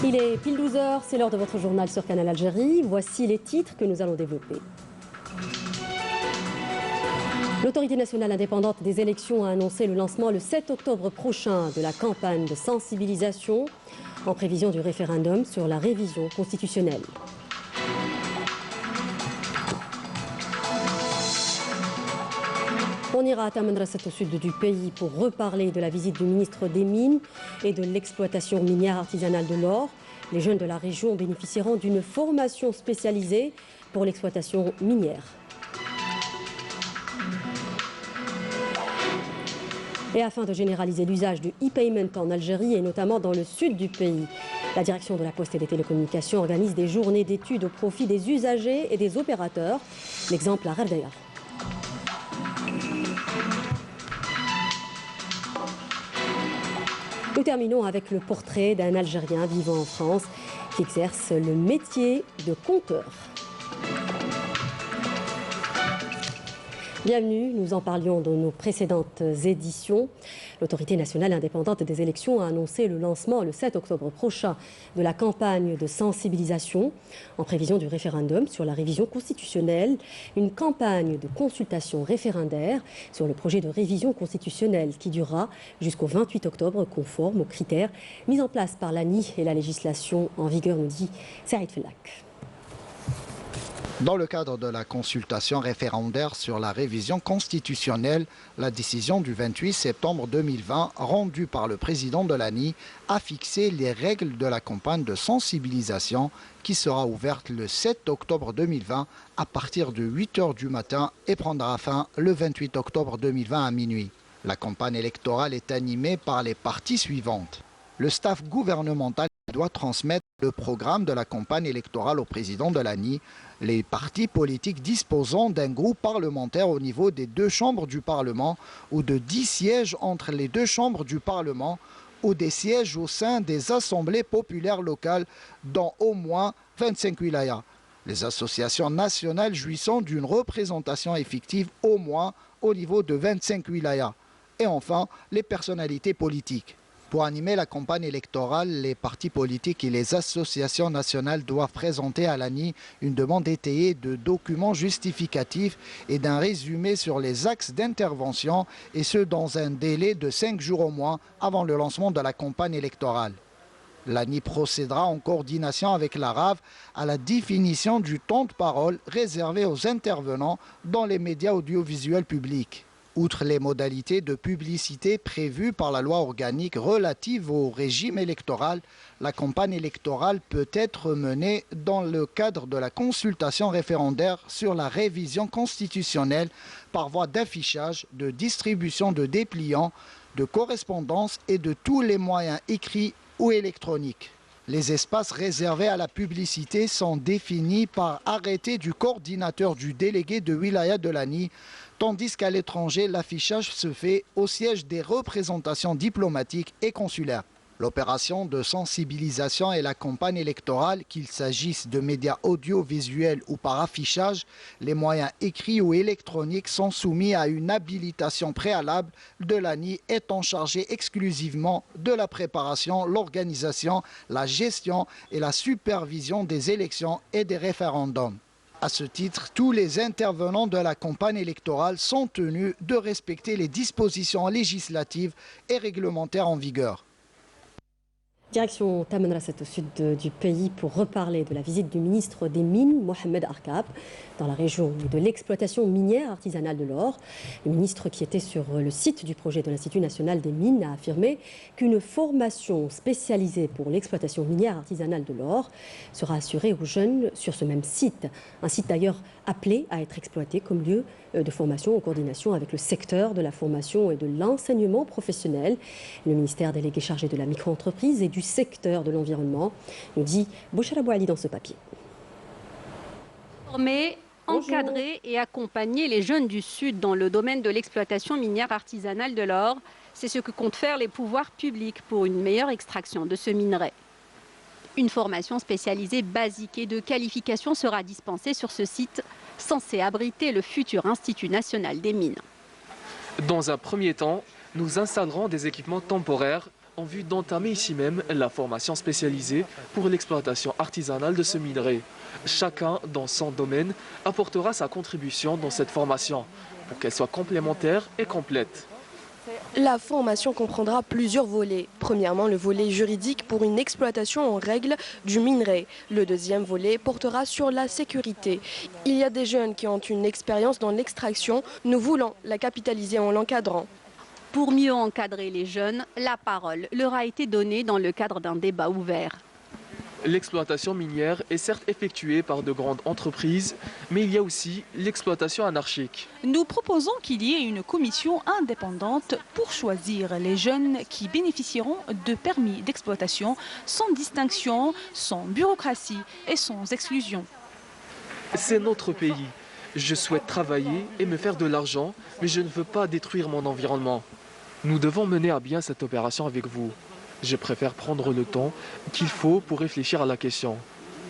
Il est pile 12 h, c'est l'heure de votre journal sur Canal Algérie. Voici les titres que nous allons développer. L'autorité nationale indépendante des élections a annoncé le lancement le 7 octobre prochain de la campagne de sensibilisation en prévision du référendum sur la révision constitutionnelle. On ira à Tamanrasset au sud du pays pour reparler de la visite du ministre des Mines et de l'exploitation minière artisanale de l'or. Les jeunes de la région bénéficieront d'une formation spécialisée pour l'exploitation minière. Et afin de généraliser l'usage du e-payment en Algérie et notamment dans le sud du pays, la direction de la Poste et des télécommunications organise des journées d'études au profit des usagers et des opérateurs. L'exemple à Gherdaya. Nous terminons avec le portrait d'un Algérien vivant en France qui exerce le métier de compteur. Bienvenue, nous en parlions dans nos précédentes éditions. L'autorité nationale indépendante des élections a annoncé le lancement le 7 octobre prochain de la campagne de sensibilisation en prévision du référendum sur la révision constitutionnelle, une campagne de consultation référendaire sur le projet de révision constitutionnelle qui durera jusqu'au 28 octobre conforme aux critères mis en place par l'ANI et la législation en vigueur, nous dit Saïd Fellak. Dans le cadre de la consultation référendaire sur la révision constitutionnelle, la décision du 28 septembre 2020 rendue par le président de l'ANI a fixé les règles de la campagne de sensibilisation qui sera ouverte le 7 octobre 2020 à partir de 8 h du matin et prendra fin le 28 octobre 2020 à minuit. La campagne électorale est animée par les parties suivantes. Le staff gouvernemental doit transmettre le programme de la campagne électorale au président de l'ANI. Les partis politiques disposant d'un groupe parlementaire au niveau des deux chambres du Parlement ou de 10 sièges entre les deux chambres du Parlement ou des sièges au sein des assemblées populaires locales dans au moins 25 wilayas. Les associations nationales jouissant d'une représentation effective au moins au niveau de 25 wilayas. Et enfin, les personnalités politiques. Pour animer la campagne électorale, les partis politiques et les associations nationales doivent présenter à l'ANI une demande étayée de documents justificatifs et d'un résumé sur les axes d'intervention, et ce dans un délai de 5 jours au moins avant le lancement de la campagne électorale. L'ANI procédera en coordination avec la RAV à la définition du temps de parole réservé aux intervenants dans les médias audiovisuels publics. Outre les modalités de publicité prévues par la loi organique relative au régime électoral, la campagne électorale peut être menée dans le cadre de la consultation référendaire sur la révision constitutionnelle par voie d'affichage, de distribution de dépliants, de correspondance et de tous les moyens écrits ou électroniques. Les espaces réservés à la publicité sont définis par arrêté du coordinateur du délégué de wilaya de l'ANI, tandis qu'à l'étranger, l'affichage se fait au siège des représentations diplomatiques et consulaires. L'opération de sensibilisation et la campagne électorale, qu'il s'agisse de médias audiovisuels ou par affichage, les moyens écrits ou électroniques sont soumis à une habilitation préalable de l'ANI étant chargée exclusivement de la préparation, l'organisation, la gestion et la supervision des élections et des référendums. À ce titre, tous les intervenants de la campagne électorale sont tenus de respecter les dispositions législatives et réglementaires en vigueur. Direction Tamanrasset au sud du pays pour reparler de la visite du ministre des Mines, Mohamed Arkab, dans la région de l'exploitation minière artisanale de l'or. Le ministre qui était sur le site du projet de l'Institut national des mines a affirmé qu'une formation spécialisée pour l'exploitation minière artisanale de l'or sera assurée aux jeunes sur ce même site. Un site d'ailleurs appelé à être exploité comme lieu de formation en coordination avec le secteur de la formation et de l'enseignement professionnel. Le ministère délégué chargé de la micro-entreprise et du secteur de l'environnement nous dit Bouchara Bouali dans ce papier. Former, encadrer et accompagner les jeunes du Sud dans le domaine de l'exploitation minière artisanale de l'or, c'est ce que comptent faire les pouvoirs publics pour une meilleure extraction de ce minerai. Une formation spécialisée basique et de qualification sera dispensée sur ce site, censé abriter le futur Institut national des mines. Dans un premier temps, nous installerons des équipements temporaires en vue d'entamer ici même la formation spécialisée pour l'exploitation artisanale de ce minerai. Chacun, dans son domaine, apportera sa contribution dans cette formation pour qu'elle soit complémentaire et complète. La formation comprendra plusieurs volets. Premièrement, le volet juridique pour une exploitation en règle du minerai. Le deuxième volet portera sur la sécurité. Il y a des jeunes qui ont une expérience dans l'extraction. Nous voulons la capitaliser en l'encadrant. Pour mieux encadrer les jeunes, la parole leur a été donnée dans le cadre d'un débat ouvert. L'exploitation minière est certes effectuée par de grandes entreprises, mais il y a aussi l'exploitation anarchique. Nous proposons qu'il y ait une commission indépendante pour choisir les jeunes qui bénéficieront de permis d'exploitation sans distinction, sans bureaucratie et sans exclusion. C'est notre pays. Je souhaite travailler et me faire de l'argent, mais je ne veux pas détruire mon environnement. Nous devons mener à bien cette opération avec vous. Je préfère prendre le temps qu'il faut pour réfléchir à la question.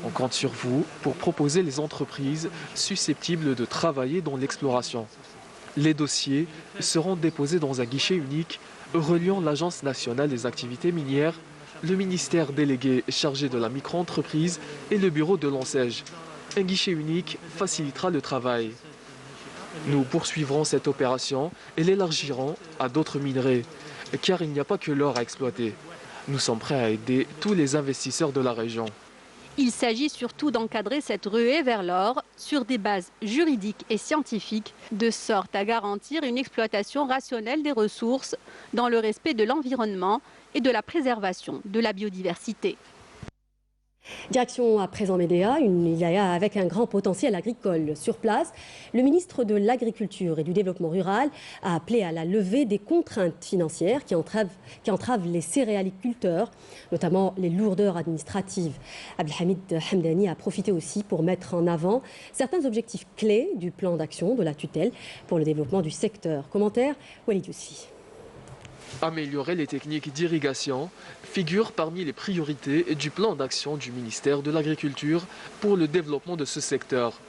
On compte sur vous pour proposer les entreprises susceptibles de travailler dans l'exploration. Les dossiers seront déposés dans un guichet unique reliant l'Agence nationale des activités minières, le ministère délégué chargé de la micro-entreprise et le bureau de l'ANSEJ. Un guichet unique facilitera le travail. Nous poursuivrons cette opération et l'élargirons à d'autres minerais, car il n'y a pas que l'or à exploiter. Nous sommes prêts à aider tous les investisseurs de la région. Il s'agit surtout d'encadrer cette ruée vers l'or sur des bases juridiques et scientifiques, de sorte à garantir une exploitation rationnelle des ressources dans le respect de l'environnement et de la préservation de la biodiversité. Direction à présent Médéa, une wilaya avec un grand potentiel agricole. Sur place, le ministre de l'Agriculture et du Développement rural a appelé à la levée des contraintes financières qui entravent les céréaliculteurs, notamment les lourdeurs administratives. Abdelhamid Hamdani a profité aussi pour mettre en avant certains objectifs clés du plan d'action de la tutelle pour le développement du secteur. Commentaire, Walid Youssi. Améliorer les techniques d'irrigation figure parmi les priorités du plan d'action du ministère de l'Agriculture pour le développement de ce secteur.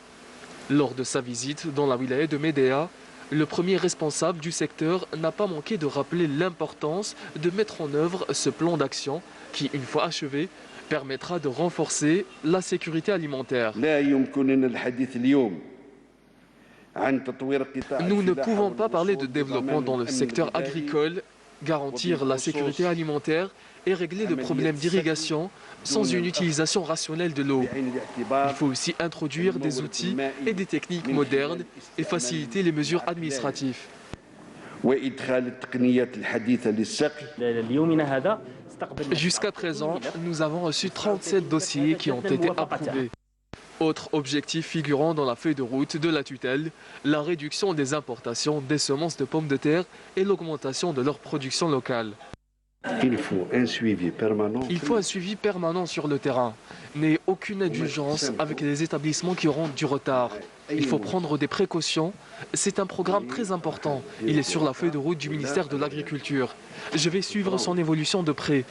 Lors de sa visite dans la wilaya de Médéa, le premier responsable du secteur n'a pas manqué de rappeler l'importance de mettre en œuvre ce plan d'action qui, une fois achevé, permettra de renforcer la sécurité alimentaire. Nous ne pouvons pas parler de développement dans le secteur agricole, garantir la sécurité alimentaire et régler le problème d'irrigation sans une utilisation rationnelle de l'eau. Il faut aussi introduire des outils et des techniques modernes et faciliter les mesures administratives. Jusqu'à présent, nous avons reçu 37 dossiers qui ont été approuvés. Autre objectif figurant dans la feuille de route de la tutelle, la réduction des importations des semences de pommes de terre et l'augmentation de leur production locale. Il faut un suivi permanent sur le terrain, mais aucune indulgence avec les établissements qui auront du retard. Il faut prendre des précautions. C'est un programme très important. Il est sur la feuille de route du ministère de l'Agriculture. Je vais suivre son évolution de près.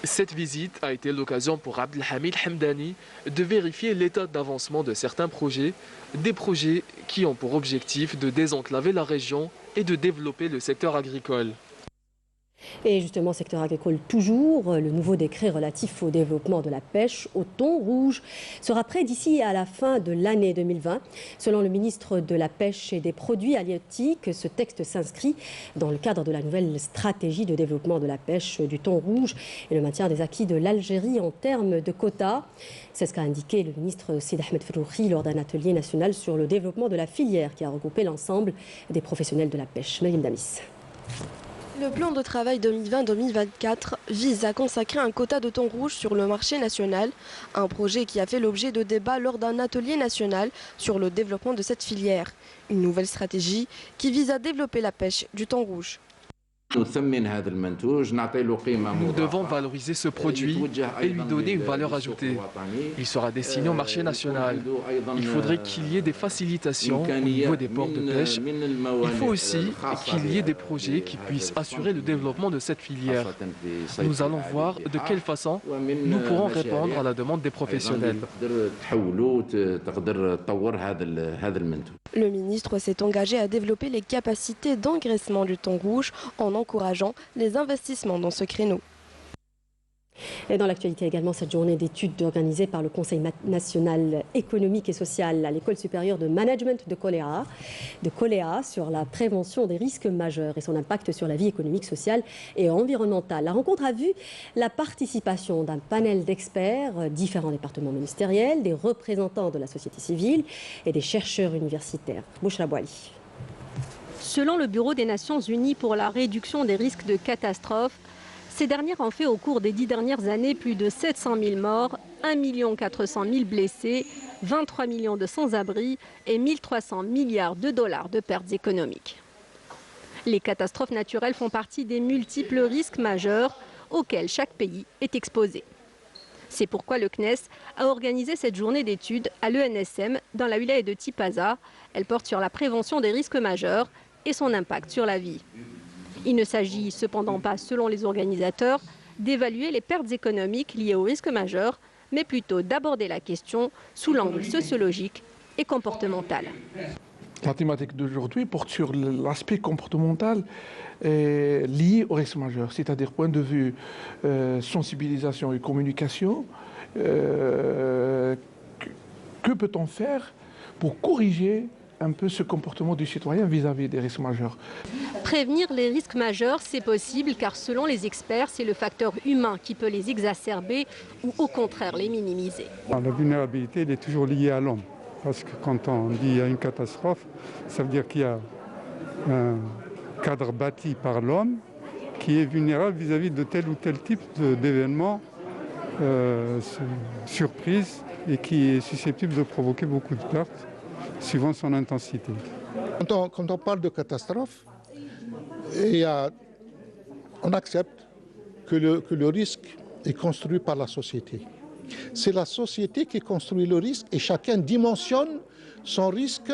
Cette visite a été l'occasion pour Abdelhamid Hamdani de vérifier l'état d'avancement de certains projets, des projets qui ont pour objectif de désenclaver la région et de développer le secteur agricole. Et justement, secteur agricole toujours, le nouveau décret relatif au développement de la pêche au thon rouge sera prêt d'ici à la fin de l'année 2020. Selon le ministre de la Pêche et des Produits halieutiques, ce texte s'inscrit dans le cadre de la nouvelle stratégie de développement de la pêche du thon rouge et le maintien des acquis de l'Algérie en termes de quotas. C'est ce qu'a indiqué le ministre Sid Ahmed Ferroukhi lors d'un atelier national sur le développement de la filière qui a regroupé l'ensemble des professionnels de la pêche. Mayim Damis. Le plan de travail 2020-2024 vise à consacrer un quota de thon rouge sur le marché national, un projet qui a fait l'objet de débats lors d'un atelier national sur le développement de cette filière. Une nouvelle stratégie qui vise à développer la pêche du thon rouge. Nous devons valoriser ce produit et lui donner une valeur ajoutée. Il sera destiné au marché national. Il faudrait qu'il y ait des facilitations au niveau des ports de pêche. Il faut aussi qu'il y ait des projets qui puissent assurer le développement de cette filière. Nous allons voir de quelle façon nous pourrons répondre à la demande des professionnels. Le ministre s'est engagé à développer les capacités d'engraissement du thon rouge en encourageant les investissements dans ce créneau. Et dans l'actualité également, cette journée d'études organisée par le Conseil national économique et social à l'École supérieure de management de Koléa sur la prévention des risques majeurs et son impact sur la vie économique, sociale et environnementale. La rencontre a vu la participation d'un panel d'experts, différents départements ministériels, des représentants de la société civile et des chercheurs universitaires. Bouchra Bouali. Selon le Bureau des Nations Unies pour la réduction des risques de catastrophe, ces dernières ont fait au cours des 10 dernières années plus de 700 000 morts, 1 400 000 blessés, 23 millions de sans-abri et 1 300 milliards de dollars de pertes économiques. Les catastrophes naturelles font partie des multiples risques majeurs auxquels chaque pays est exposé. C'est pourquoi le CNES a organisé cette journée d'études à l'ENSM dans la wilaya de Tipaza. Elle porte sur la prévention des risques majeurs et son impact sur la vie. Il ne s'agit cependant pas, selon les organisateurs, d'évaluer les pertes économiques liées aux risques majeurs, mais plutôt d'aborder la question sous l'angle sociologique et comportemental. La thématique d'aujourd'hui porte sur l'aspect comportemental lié aux risques majeurs, c'est-à-dire point de vue sensibilisation et communication. Que peut-on faire pour corriger un peu ce comportement du citoyen vis-à-vis des risques majeurs? Prévenir les risques majeurs, c'est possible car selon les experts, c'est le facteur humain qui peut les exacerber ou au contraire les minimiser. La vulnérabilité elle est toujours liée à l'homme. Parce que quand on dit qu'il y a une catastrophe, ça veut dire qu'il y a un cadre bâti par l'homme qui est vulnérable vis-à-vis de tel ou tel type d'événement surprise et qui est susceptible de provoquer beaucoup de pertes suivant son intensité. Quand on parle de catastrophe, on accepte que le risque est construit par la société. C'est la société qui construit le risque et chacun dimensionne son risque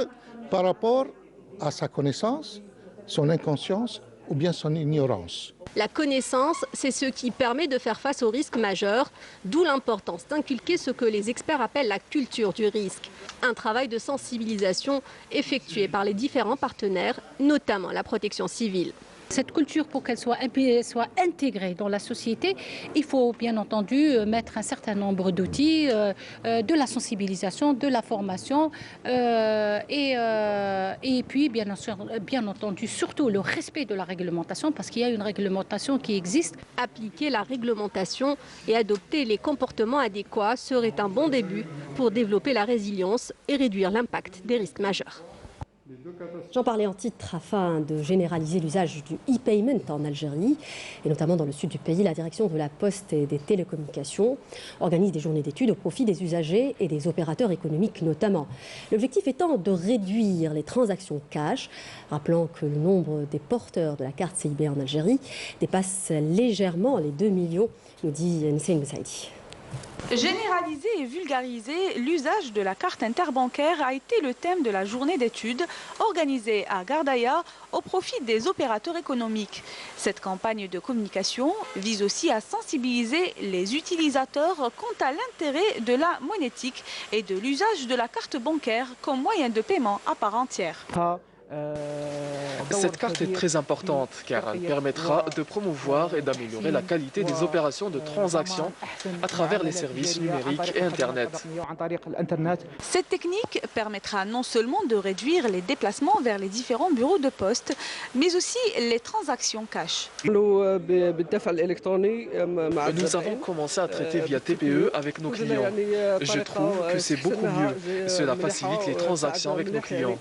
par rapport à sa connaissance, son inconscience ou bien son ignorance. La connaissance, c'est ce qui permet de faire face aux risques majeurs, d'où l'importance d'inculquer ce que les experts appellent la culture du risque. Un travail de sensibilisation effectué par les différents partenaires, notamment la protection civile. Cette culture, pour qu'elle soit intégrée dans la société, il faut bien entendu mettre un certain nombre d'outils, de la sensibilisation, de la formation et puis bien entendu surtout le respect de la réglementation parce qu'il y a une réglementation qui existe. Appliquer la réglementation et adopter les comportements adéquats serait un bon début pour développer la résilience et réduire l'impact des risques majeurs. J'en parlais en titre afin de généraliser l'usage du e-payment en Algérie et notamment dans le sud du pays. La direction de la Poste et des télécommunications organise des journées d'études au profit des usagers et des opérateurs économiques notamment. L'objectif étant de réduire les transactions cash, rappelant que le nombre des porteurs de la carte CIB en Algérie dépasse légèrement les 2 millions, nous dit Nsein Messaidi. Généraliser et vulgariser l'usage de la carte interbancaire a été le thème de la journée d'études organisée à Gardaïa au profit des opérateurs économiques. Cette campagne de communication vise aussi à sensibiliser les utilisateurs quant à l'intérêt de la monétique et de l'usage de la carte bancaire comme moyen de paiement à part entière. Cette carte est très importante car elle permettra de promouvoir et d'améliorer la qualité des opérations de transaction à travers les services numériques et Internet. Cette technique permettra non seulement de réduire les déplacements vers les différents bureaux de poste, mais aussi les transactions cash. Nous avons commencé à traiter via TPE avec nos clients. Je trouve que c'est beaucoup mieux. Cela facilite les transactions avec nos clients.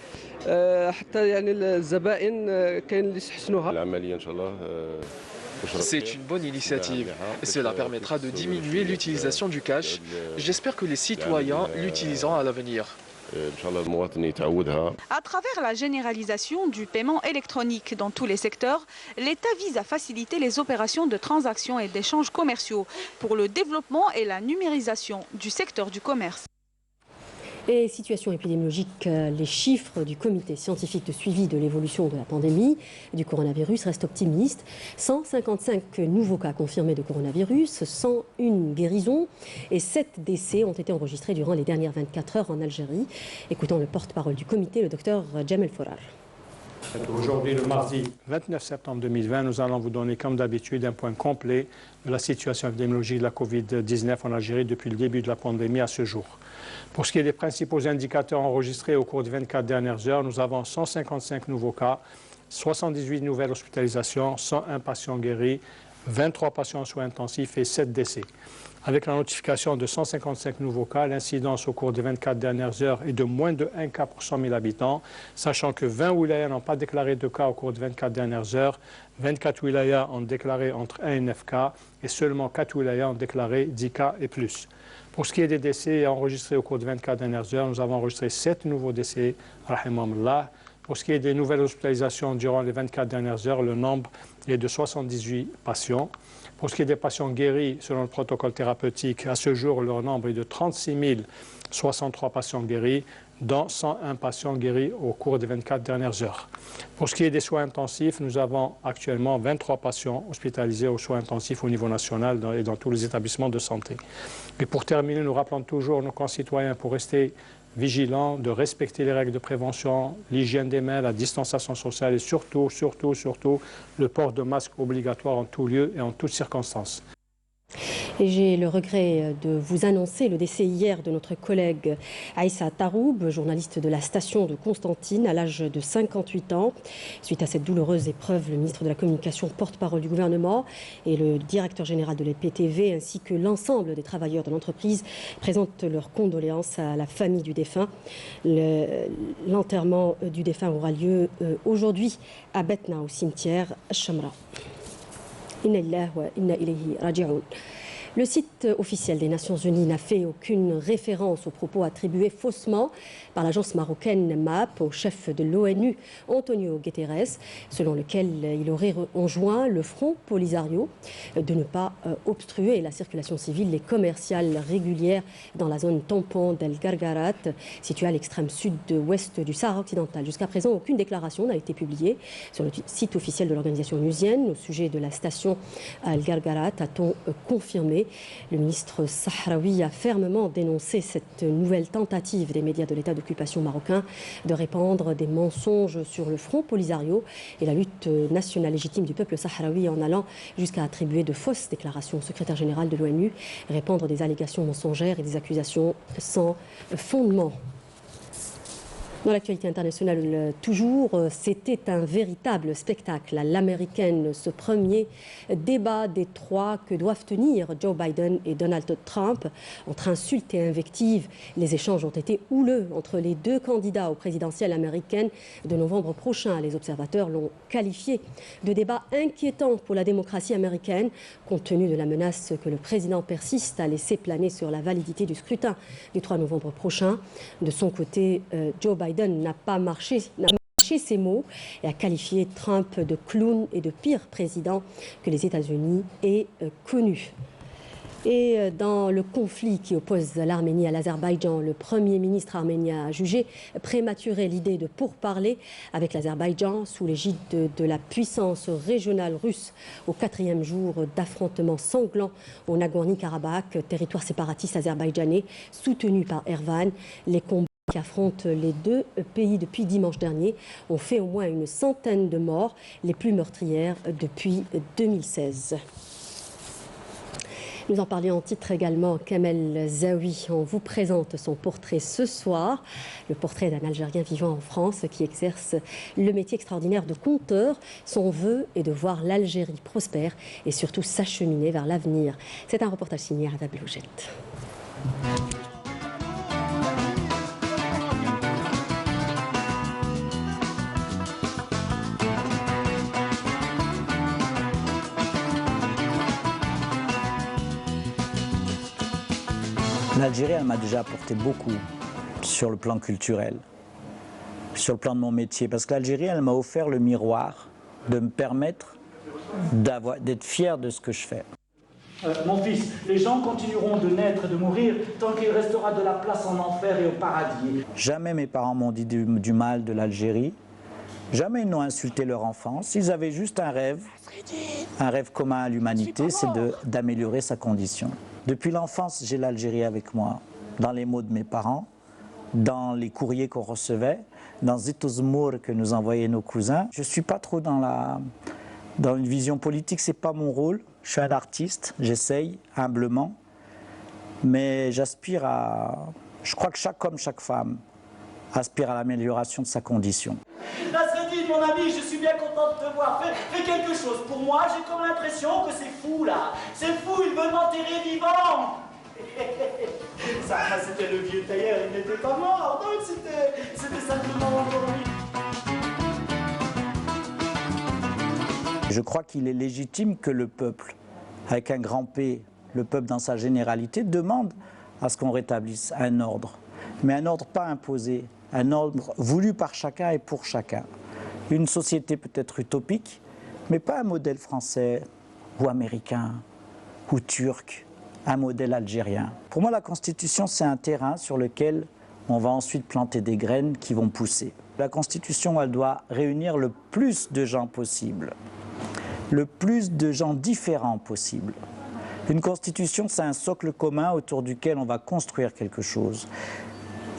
C'est une bonne initiative. Cela permettra de diminuer l'utilisation du cash. J'espère que les citoyens l'utiliseront à l'avenir. À travers la généralisation du paiement électronique dans tous les secteurs, l'État vise à faciliter les opérations de transactions et d'échanges commerciaux pour le développement et la numérisation du secteur du commerce. Et situation épidémiologique, les chiffres du comité scientifique de suivi de l'évolution de la pandémie du coronavirus restent optimistes. 155 nouveaux cas confirmés de coronavirus, 101 guérisons et 7 décès ont été enregistrés durant les dernières 24 heures en Algérie. Écoutons le porte-parole du comité, le docteur Jamel Forar. Aujourd'hui, le mardi 29 septembre 2020, nous allons vous donner, comme d'habitude, un point complet de la situation épidémiologique de la Covid-19 en Algérie depuis le début de la pandémie à ce jour. Pour ce qui est des principaux indicateurs enregistrés au cours des 24 dernières heures, nous avons 155 nouveaux cas, 78 nouvelles hospitalisations, 101 patients guéris, 23 patients en soins intensifs et 7 décès. Avec la notification de 155 nouveaux cas, l'incidence au cours des 24 dernières heures est de moins de 1 cas pour 100 000 habitants, sachant que 20 wilayas n'ont pas déclaré de cas au cours des 24 dernières heures, 24 wilayas ont déclaré entre 1 et 9 cas, et seulement 4 wilayas ont déclaré 10 cas et plus. Pour ce qui est des décès enregistrés au cours des 24 dernières heures, nous avons enregistré 7 nouveaux décès, rahimahumullah. Pour ce qui est des nouvelles hospitalisations durant les 24 dernières heures, le nombre est de 78 patients. Pour ce qui est des patients guéris selon le protocole thérapeutique, à ce jour, leur nombre est de 36 063 patients guéris, dont 101 patients guéris au cours des 24 dernières heures. Pour ce qui est des soins intensifs, nous avons actuellement 23 patients hospitalisés aux soins intensifs au niveau national et dans tous les établissements de santé. Et pour terminer, nous rappelons toujours nos concitoyens pour rester vigilants, de respecter les règles de prévention, l'hygiène des mains, la distanciation sociale et surtout, le port de masque obligatoire en tout lieu et en toutes circonstances. Et j'ai le regret de vous annoncer le décès hier de notre collègue Aïssa Taroub, journaliste de la station de Constantine, à l'âge de 58 ans. Suite à cette douloureuse épreuve, le ministre de la Communication, porte-parole du gouvernement, et le directeur général de l'EPTV, ainsi que l'ensemble des travailleurs de l'entreprise, présentent leurs condoléances à la famille du défunt. L'enterrement du défunt aura lieu aujourd'hui à Betna, au cimetière Shamra. Inna lillahi wa inna ilayhi raji'un. Le site officiel des Nations Unies n'a fait aucune référence aux propos attribués faussement par l'agence marocaine MAP au chef de l'ONU, Antonio Guterres, selon lequel il aurait enjoint le Front Polisario de ne pas obstruer la circulation civile et commerciale régulière dans la zone tampon d'El Gargarat, située à l'extrême sud-ouest du Sahara occidental. Jusqu'à présent, aucune déclaration n'a été publiée sur le site officiel de l'organisation onusienne au sujet de la station à El Gargarat, a-t-on confirmé. Le ministre sahraoui a fermement dénoncé cette nouvelle tentative des médias de l'État d'occupation marocain de répandre des mensonges sur le Front Polisario et la lutte nationale légitime du peuple sahraoui, en allant jusqu'à attribuer de fausses déclarations au secrétaire général de l'ONU, répandre des allégations mensongères et des accusations sans fondement. Dans l'actualité internationale, toujours, c'était un véritable spectacle à l'américaine, ce premier débat des trois que doivent tenir Joe Biden et Donald Trump. Entre insultes et invectives, les échanges ont été houleux entre les deux candidats aux présidentielles américaines de novembre prochain. Les observateurs l'ont qualifié de débat inquiétant pour la démocratie américaine, compte tenu de la menace que le président persiste à laisser planer sur la validité du scrutin du 3 novembre prochain. De son côté, Joe Biden n'a pas marché ses mots et a qualifié Trump de clown et de pire président que les États-Unis aient connu. Et dans le conflit qui oppose l'Arménie à l'Azerbaïdjan, le Premier ministre arménien a jugé prématuré l'idée de pourparler avec l'Azerbaïdjan sous l'égide de la puissance régionale russe au 4e jour d'affrontements sanglants au Nagorno-Karabakh, territoire séparatiste azerbaïdjanais soutenu par Erevan. Les combats qui affrontent les deux pays depuis dimanche dernier ont fait au moins une centaine de morts, les plus meurtrières depuis 2016. Nous en parlions en titre également. Kamel Zaoui, on vous présente son portrait ce soir. Le portrait d'un Algérien vivant en France qui exerce le métier extraordinaire de conteur. Son vœu est de voir l'Algérie prospère et surtout s'acheminer vers l'avenir. C'est un reportage signé Rada Beloujette. L'Algérie, elle m'a déjà apporté beaucoup sur le plan culturel, sur le plan de mon métier, parce que l'Algérie, elle m'a offert le miroir de me permettre d'être fier de ce que je fais. Mon fils, les gens continueront de naître et de mourir tant qu'il restera de la place en enfer et au paradis. Jamais mes parents m'ont dit du mal de l'Algérie, jamais ils n'ont insulté leur enfance, ils avaient juste un rêve commun à l'humanité, c'est d'améliorer sa condition. Depuis l'enfance, j'ai l'Algérie avec moi, dans les mots de mes parents, dans les courriers qu'on recevait. dans Zitozmour que nous envoyaient nos cousins. Je ne suis pas trop dans une vision politique, ce n'est pas mon rôle. Je suis un artiste, j'essaye humblement, mais j'aspire à... Je crois que chaque homme, chaque femme aspire à l'amélioration de sa condition. Nasreddin, mon ami, je suis bien content de te voir. Fais quelque chose. Pour moi, j'ai comme l'impression que c'est fou, là. C'est fou, il veut m'enterrer vivant. Ça, c'était le vieux tailleur, il n'était pas mort. Donc, c'était simplement endormi. Je crois qu'il est légitime que le peuple, avec un grand P, le peuple dans sa généralité, demande à ce qu'on rétablisse un ordre. Mais un ordre pas imposé, un ordre voulu par chacun et pour chacun. Une société peut-être utopique, mais pas un modèle français ou américain ou turc, un modèle algérien. Pour moi, la Constitution, c'est un terrain sur lequel on va ensuite planter des graines qui vont pousser. La Constitution, elle doit réunir le plus de gens possible, le plus de gens différents possible. Une Constitution, c'est un socle commun autour duquel on va construire quelque chose.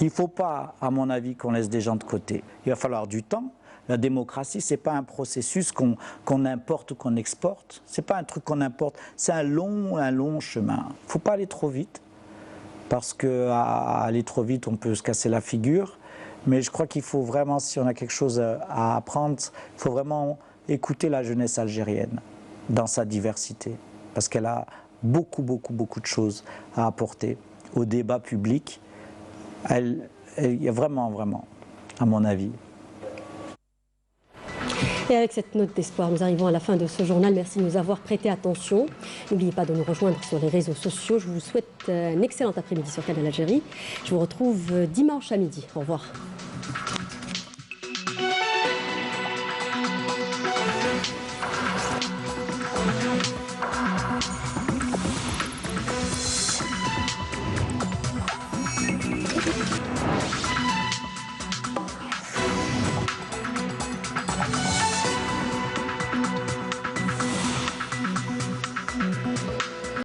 Il ne faut pas, à mon avis, qu'on laisse des gens de côté. Il va falloir du temps. La démocratie, ce n'est pas un processus qu'on importe ou qu'on exporte. Ce n'est pas un truc qu'on importe. C'est un long chemin. Il ne faut pas aller trop vite, parce qu'à aller trop vite, on peut se casser la figure. Mais je crois qu'il faut vraiment, si on a quelque chose à apprendre, il faut vraiment écouter la jeunesse algérienne dans sa diversité. Parce qu'elle a beaucoup de choses à apporter au débat public. Il y a vraiment, à mon avis. Et avec cette note d'espoir, nous arrivons à la fin de ce journal. Merci de nous avoir prêté attention. N'oubliez pas de nous rejoindre sur les réseaux sociaux. Je vous souhaite un excellent après-midi sur Canal Algérie. Je vous retrouve dimanche à midi. Au revoir.